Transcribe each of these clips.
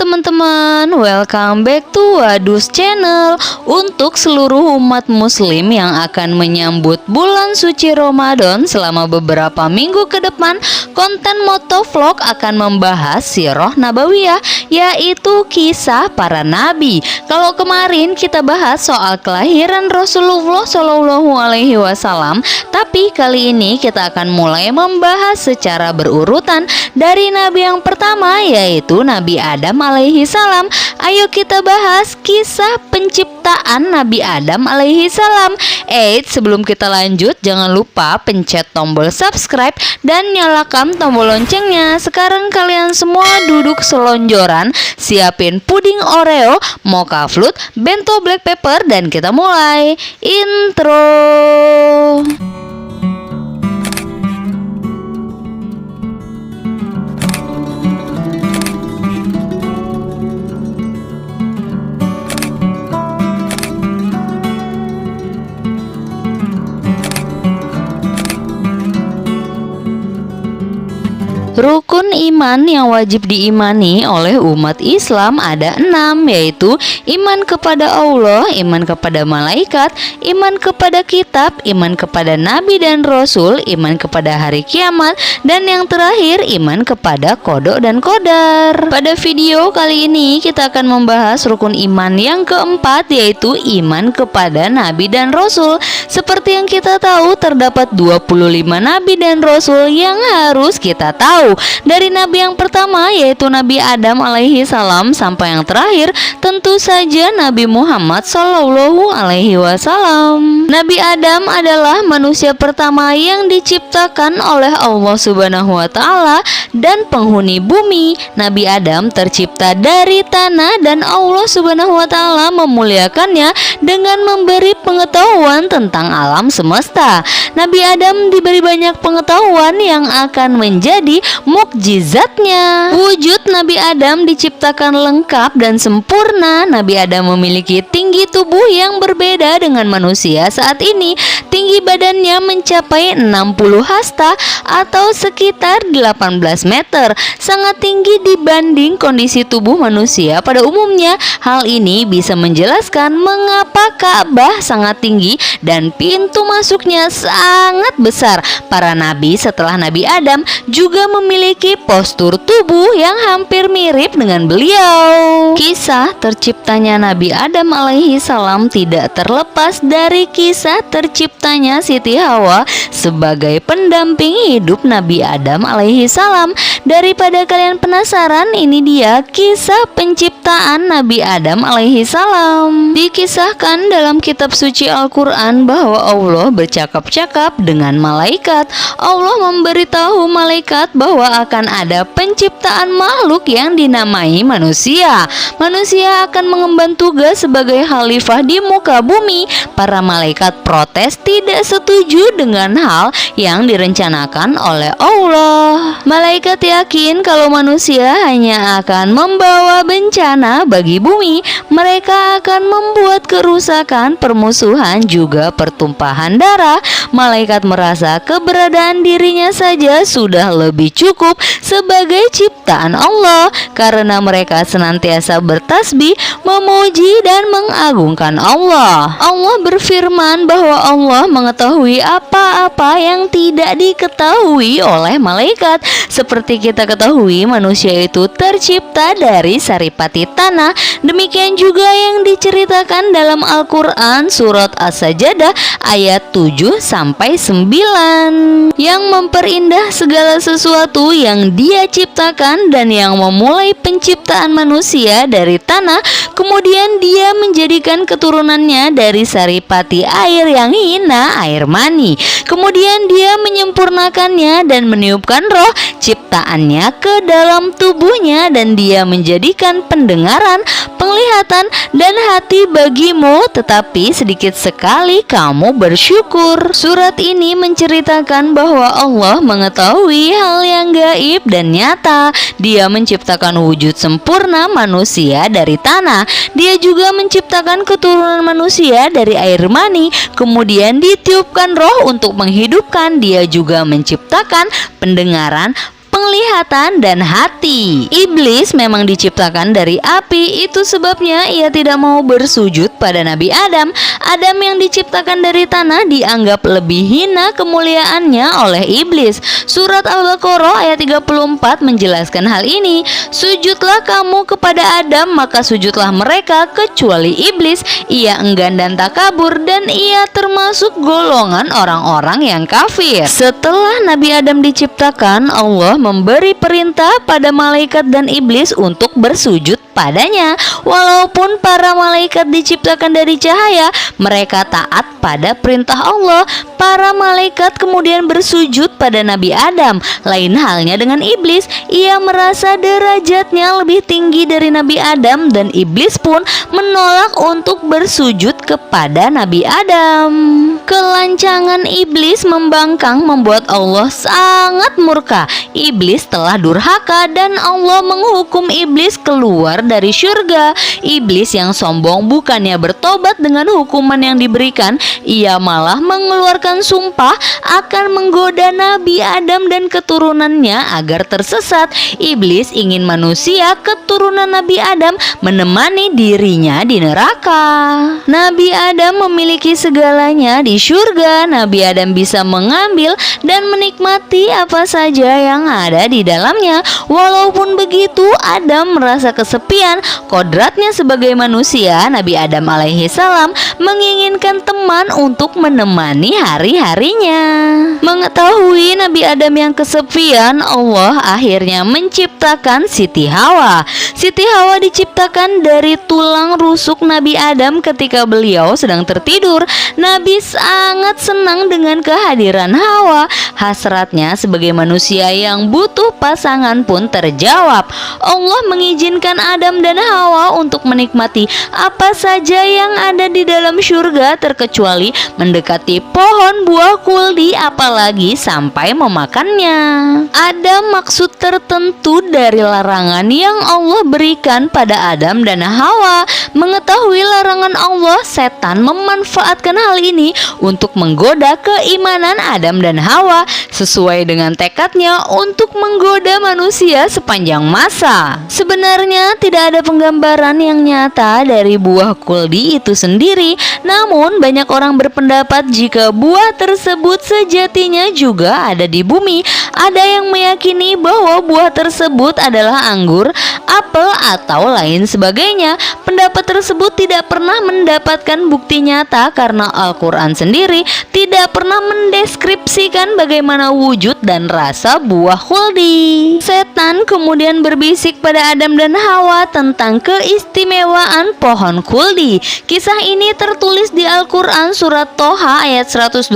teman-teman, welcome back to Wadus Channel. Untuk seluruh umat muslim yang akan menyambut bulan suci Ramadan selama beberapa minggu ke depan, konten motovlog akan membahas sirah nabawiyah, yaitu kisah para nabi. Kalau kemarin kita bahas soal kelahiran Rasulullah Shallallahu Alaihi Wasallam, tapi kali ini kita akan mulai membahas secara berurutan dari nabi yang pertama, yaitu Nabi Adam alaihi salam. Ayo kita bahas kisah penciptaan Nabi Adam alaihi salam. Sebelum kita lanjut, jangan lupa pencet tombol subscribe dan nyalakan tombol loncengnya. Sekarang kalian semua duduk selonjoran, siapin puding Oreo, mocha float, bento black pepper, dan kita mulai. Intro. Rukun iman yang wajib diimani oleh umat Islam ada 6, yaitu iman kepada Allah, iman kepada malaikat, iman kepada kitab, iman kepada nabi dan rasul, iman kepada hari kiamat, dan yang terakhir iman kepada qada dan qadar. Pada video kali ini kita akan membahas rukun iman yang keempat, yaitu iman kepada nabi dan rasul. Seperti yang kita tahu, terdapat 25 nabi dan rasul yang harus kita tahu. Dari nabi yang pertama, yaitu Nabi Adam alaihi salam, sampai yang terakhir tentu saja Nabi Muhammad Shallallahu Alaihi Wasallam. Nabi Adam adalah manusia pertama yang diciptakan oleh Allah Subhanahu Wa Taala dan penghuni bumi. Nabi Adam tercipta dari tanah dan Allah Subhanahu Wa Taala memuliakannya dengan memberi pengetahuan tentang alam semesta. Nabi Adam diberi banyak pengetahuan yang akan menjadi mukjizatnya. Wujud Nabi Adam diciptakan lengkap dan sempurna. Nabi Adam memiliki tinggi tubuh yang berbeda dengan manusia saat ini. Tinggi badannya mencapai 60 hasta atau sekitar 18 meter. Sangat tinggi dibanding kondisi tubuh manusia pada umumnya. Hal ini bisa menjelaskan mengapa Ka'bah sangat tinggi dan pintu masuknya sangat besar. Para nabi setelah Nabi Adam juga memiliki postur tubuh yang hampir mirip dengan beliau. Kisah terciptanya Nabi Adam alaihi salam tidak terlepas dari kisah terciptanya Siti Hawa sebagai pendamping hidup Nabi Adam alaihi salam. Daripada kalian penasaran, ini dia kisah penciptaan Nabi Adam alaihi salam. Dikisahkan dalam kitab suci Al-Quran bahwa Allah bercakap-cakap dengan malaikat. Allah memberitahu malaikat bahwa akan ada penciptaan makhluk yang dinamai manusia. Manusia akan mengemban tugas sebagai khalifah di muka bumi. Para malaikat protes, tidak setuju dengan hal yang direncanakan oleh Allah. Malaikat yakin kalau manusia hanya akan membawa bencana bagi bumi. Mereka akan membuat kerusakan, permusuhan, juga pertumpahan darah. Malaikat merasa keberadaan dirinya saja sudah lebih cukup sebagai ciptaan Allah, karena mereka senantiasa bertasbih, memuji dan mengagungkan Allah. Allah berfirman bahwa Allah mengetahui apa-apa yang tidak diketahui oleh malaikat. Seperti kita ketahui, manusia itu tercipta dari saripati tanah. Demikian juga yang diceritakan dalam Al-Quran surat As-Sajdah ayat 7-9, yang memperindah segala sesuatu yang Dia ciptakan dan yang memulai penciptaan manusia dari tanah, kemudian Dia menjadikan keturunannya dari saripati air yang hina, air mani. Kemudian Dia menyempurnakannya dan meniupkan roh ciptaannya ke dalam tubuhnya, dan Dia menjadikan pendengaran, penglihatan, dan hati bagimu, tetapi sedikit sekali kamu bersyukur. Surat ini menceritakan bahwa Allah mengetahui hal yang gaib dan nyata. Dia menciptakan wujud sempurna manusia dari tanah. Dia juga menciptakan keturunan manusia dari air mani. Kemudian ditiupkan roh untuk menghidupkan. Dia juga menciptakan pendengaran, penglihatan, dan hati. Iblis memang diciptakan dari api, itu sebabnya ia tidak mau bersujud pada Nabi Adam. Adam yang diciptakan dari tanah dianggap lebih hina kemuliaannya oleh iblis. Surat Al-Baqarah ayat 34 menjelaskan hal ini. Sujudlah kamu kepada Adam, maka sujudlah mereka kecuali iblis. Ia enggan dan takabur, dan ia termasuk golongan orang-orang yang kafir. Setelah Nabi Adam diciptakan, Allah memberi perintah pada malaikat dan iblis untuk bersujud padanya. Walaupun para malaikat diciptakan dari cahaya, mereka taat pada perintah Allah. Para malaikat kemudian bersujud pada Nabi Adam. Lain halnya dengan iblis, ia merasa derajatnya lebih tinggi dari Nabi Adam, dan iblis pun menolak untuk bersujud kepada Nabi Adam. Kelancangan iblis membangkang membuat Allah sangat murka. Iblis telah durhaka dan Allah menghukum iblis keluar dari surga. Iblis yang sombong bukannya bertobat dengan hukuman yang diberikan, ia malah mengeluarkan sumpah akan menggoda Nabi Adam dan keturunannya agar tersesat. Iblis ingin manusia keturunan Nabi Adam menemani dirinya di neraka. Nabi Adam memiliki segalanya di surga. Nabi Adam bisa mengambil dan menikmati apa saja yang ada di dalamnya. Walaupun begitu, Adam merasa kesepian. Kodratnya sebagai manusia, Nabi Adam alaihi salam menginginkan teman untuk menemani hari-harinya. Mengetahui Nabi Adam yang kesepian, Allah akhirnya menciptakan Siti Hawa. Siti Hawa diciptakan dari tulang rusuk Nabi Adam ketika beliau sedang tertidur. Nabi sangat senang dengan kehadiran Hawa. Hasratnya sebagai manusia yang butuh pasangan pun terjawab. Allah mengizinkan Adam dan Hawa untuk menikmati apa saja yang ada di dalam surga, terkecuali mendekati pohon buah kuldi, apalagi sampai memakannya. Ada maksud tertentu dari larangan yang Allah berikan pada Adam dan Hawa. Mengetahui larangan Allah, setan memanfaatkan hal ini untuk menggoda keimanan Adam dan Hawa, sesuai dengan tekadnya untuk menggoda manusia sepanjang masa. Sebenarnya tidak ada penggambaran yang nyata dari buah kuldi itu sendiri, namun banyak orang berpendapat jika buah tersebut sejatinya juga ada di bumi. Ada yang meyakini bahwa buah tersebut adalah anggur, apel, atau lain sebagainya. Pendapat tersebut tidak pernah mendapatkan bukti nyata karena Al-Quran sendiri tidak pernah mendeskripsikan bagaimana wujud dan rasa buah khuldi. Setan kemudian berbisik pada Adam dan Hawa tentang keistimewaan pohon khuldi. Kisah ini tertulis di Al-Quran surat Toha ayat 120.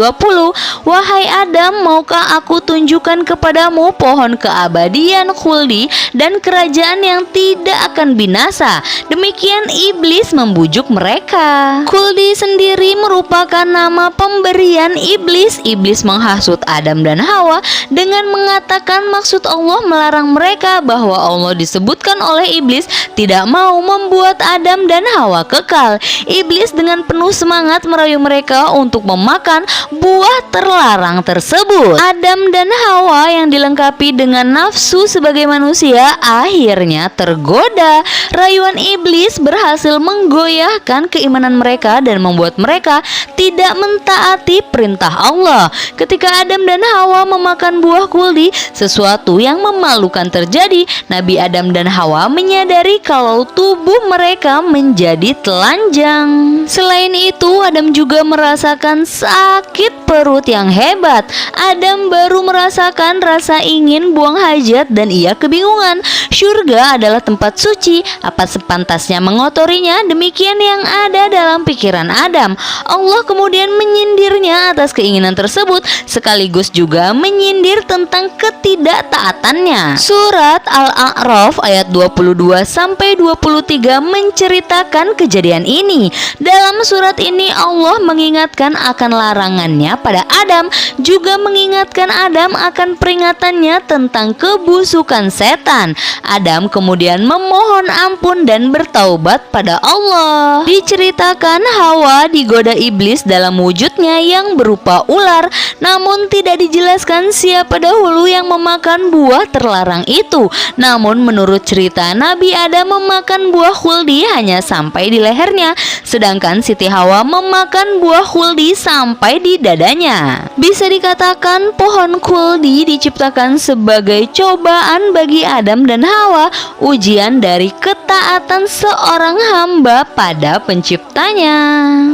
Wahai Adam, maukah aku tunjukkan kepadamu pohon keabadian khuldi dan kerajaan yang tidak akan binasa? Demikian iblis membujuk mereka. Khuldi sendiri merupakan nama pemberian iblis. Iblis menghasut Adam dan Hawa dengan mengatakan maksud Allah melarang mereka, bahwa Allah disebutkan oleh iblis tidak mau membuat Adam dan Hawa kekal. Iblis dengan penuh semangat merayu mereka untuk memakan buah terlarang tersebut. Adam dan Hawa yang dilengkapi dengan nafsu sebagai manusia akhirnya tergoda. Rayuan iblis berhasil menggoyahkan keimanan mereka dan membuat mereka tidak mentaati perintah Allah. Ketika Adam dan Hawa memakan buah kuldi, sesuatu yang memalukan terjadi. Nabi Adam dan Hawa menyadari kalau tubuh mereka menjadi telanjang. Selain itu, Adam juga merasakan sakit perut yang hebat. Adam baru merasakan rasa ingin buang hajat dan ia kebingungan. Surga adalah tempat suci, apa sepantasnya mengotorinya? Demikian yang ada dalam pikiran Adam. Allah kemudian menyindirnya atas keinginan tersebut, sekaligus juga menyindir tentang ketidaktaatannya. Surat Al-A'raf ayat 22 sampai 23 menceritakan kejadian ini. Dalam surat ini Allah mengingatkan akan larangannya pada Adam, juga mengingatkan Adam akan peringatannya tentang kebusukan setan. Adam kemudian memohon ampun dan bertaubat pada Allah. Diceritakan Hawa digoda iblis dalam wujudnya yang berupa ular, namun tidak dijelaskan siapa dahulu yang memakan buah terlarang itu. Namun menurut cerita, Nabi Adam memakan buah khuldi hanya sampai di lehernya, sedangkan Siti Hawa memakan buah khuldi sampai di dadanya. Bisa dikatakan pohon khuldi diciptakan sebagai cobaan bagi Adam dan Hawa, ujian dari ketaatan seorang hamba pada penciptanya.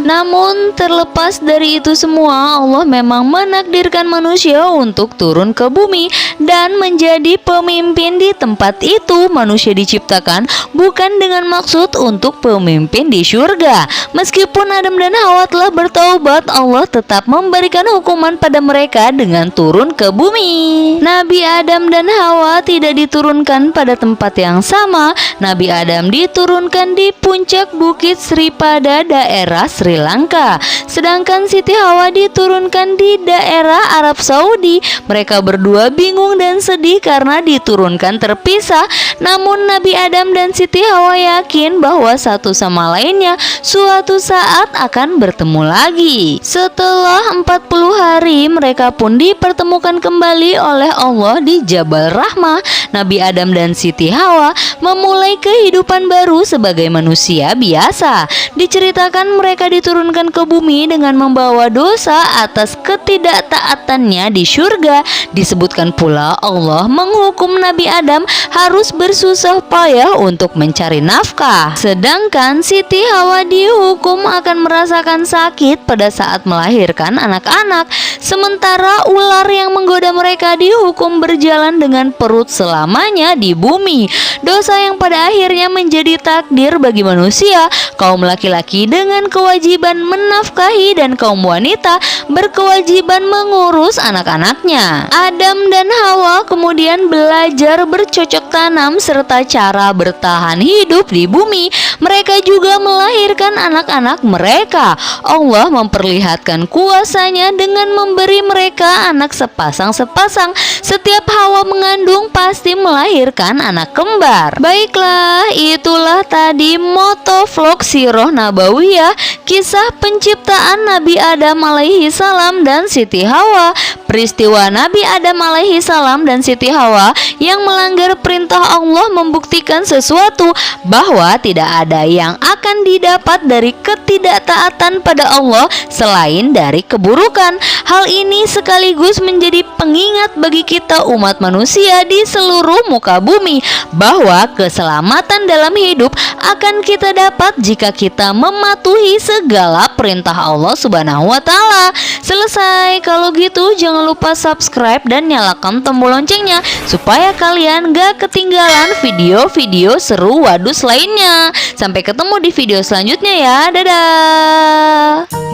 Namun terlepas dari itu semua, Allah memang menakdirkan manusia untuk turun ke bumi dan menjadi pemimpin di tempat itu. Manusia diciptakan bukan dengan maksud untuk pemimpin di surga. Meskipun Adam dan Hawa telah bertaubat, Allah tetap memberikan hukuman pada mereka dengan turun ke bumi. Nabi Adam dan Hawa tidak diturunkan pada tempat yang sama. Nabi Adam diturunkan di puncak Bukit Sri pada daerah Sri Lanka, sedangkan Siti Hawa diturunkan di daerah Arab Saudi. Mereka berdua bingung dan sedih karena diturunkan terpisah. Namun Nabi Adam dan Siti Hawa yakin bahwa satu sama lainnya suatu saat akan bertemu lagi. Setelah 40 hari mereka pun dipertemukan kembali oleh Allah di Jabal Rahmah. Nabi Adam dan Siti Hawa memulai kehidupan baru sebagai manusia biasa. Diceritakan mereka diturunkan ke bumi dengan membawa dosa atas ketidaktaatannya di surga. Disebutkan pula Allah menghukum Nabi Adam harus bersusah payah untuk mencari nafkah, sedangkan Siti Hawa dihukum akan merasakan sakit pada saat melahirkan anak-anak. Sementara ular yang menggoda mereka dihukum berjalan dengan perut selamanya di bumi. Dosa yang pada akhirnya menjadi takdir bagi manusia. Kaum laki-laki dengan kewajiban menafkahi dan kaum wanita berkewajiban mengurus anak-anaknya. Adam dan Hawa kemudian belajar bercocok tanam serta cara bertahan hidup di bumi. Mereka juga melahirkan anak-anak mereka. Allah memperlihatkan kuasanya dengan memberi mereka anak sepasang-sepasang. Setiap Hawa mengandung pasti melahirkan anak kembar. Baiklah, itulah tadi moto vlog Sirah Nabawiyah, kisah penciptaan Nabi Adam alaihi salam dan Siti Hawa. Peristiwa Nabi Adam alaihi salam dan Siti Hawa yang melanggar perintah Allah membuktikan sesuatu, bahwa tidak ada yang akan didapat dari ketidaktaatan pada Allah selain dari keburukan. Hal ini sekaligus menjadi pengingat bagi kita umat manusia di seluruh muka bumi, bahwa keselamatan dalam hidup akan kita dapat jika kita mematuhi segala perintah Allah Subhanahu wa Ta'ala. Selesai. Kalau gitu jangan lupa subscribe dan nyalakan tombol loncengnya supaya kalian gak ketinggalan video-video seru Wadus lainnya. Sampai ketemu di video selanjutnya ya. Dadah.